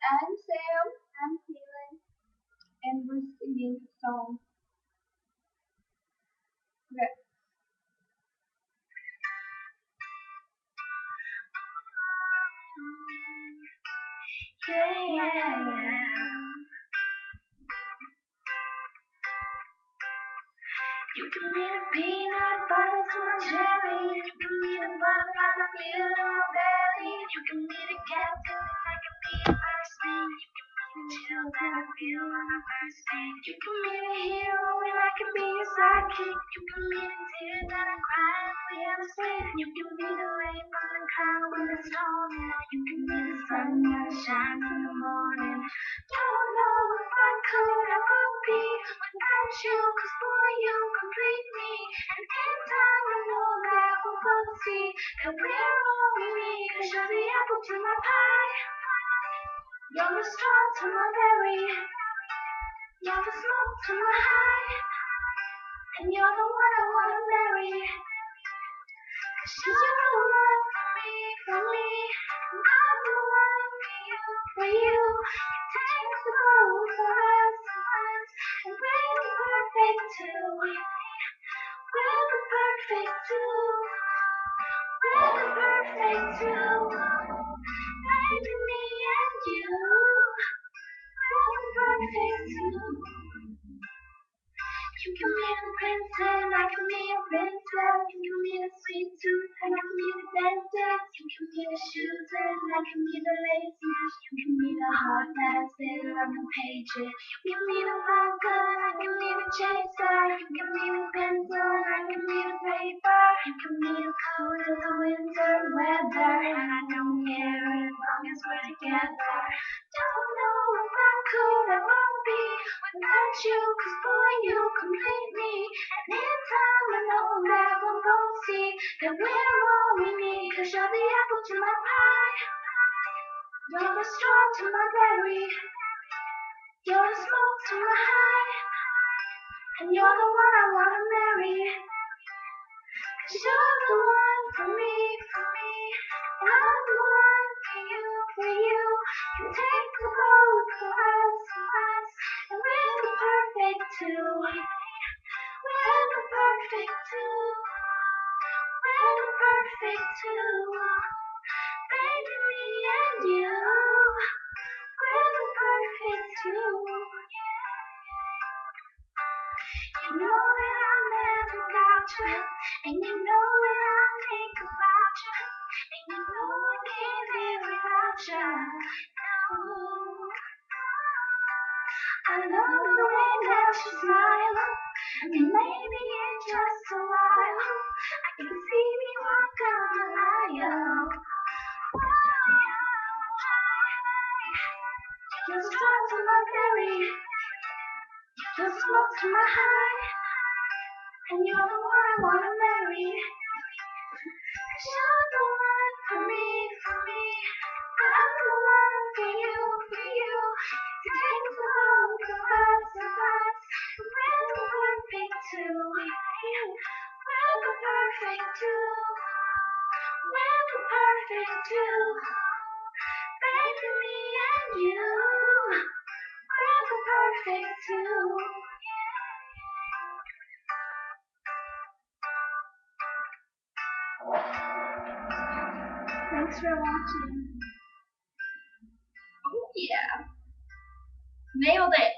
I'm Sam. I'm Kaylin, and we're singing a song. Okay. Yeah. You can be the peanut butter to my jelly. You can be the butter I can feel in my belly. You can be the captain and I can be the first thing. You can be the chill that I feel on my first day. You can be the hero and I can be your sidekick. You can be the tears that I cry if we ever split. You can be the rain from the cloud when it's storming. You can be the sun that shines in the morning. Don't know if I could ever be without you, 'cause boy, you complete me. And in time, I know that we'll both see that we're all we need. 'Cause you're the apple to my pie, you're the straw to my berry, you're the smoke to my high, and you're the one I wanna marry. 'Cause you're the one for me, and I'm the one for you. It takes the both for us, and we're the perfect two. We're the perfect two. We're the perfect two. Baby, me and you. We're the perfect two. You can be the princess, I can be your princess. You can be the sweet tooth, and I can be the dentist. You can be the shoes, and I can be the laces. You can be the heart that's there on the pages. You can be the vodka, I can be the chaser. You can be the pencil, I can be the paper. You can be the cold of the winter weather, and I don't care as long as we're together. Don't know if I could ever be without you, 'cause boy, you complete me. And in time, I know that we'll both see that we're all we need. 'Cause you're the apple to my pie, you're the straw to my berry, you're the smoke to my high, and you're the one I wanna marry. 'Cause you're the one for me, and I'm the one for you. You take the both for us, and we're the perfect two. We're the perfect two. We're the perfect two. Baby, me and you. We're the perfect two. You know that I'll never doubt you, and you know that I'll think about you, and you know I can't live without you. No. I love the way that you smile, and maybe in just a while, I can see me walk on the line. You're the star to my berry, you're the smoke to my high, and you're the one I wanna marry. 'Cause you're the one for me, I'm the one for you. You take the both of us, and we're the perfect two. We're the perfect two. We're the perfect two. Baby, me and you. We're the perfect two. Thanks for watching. Oh yeah. Nailed it.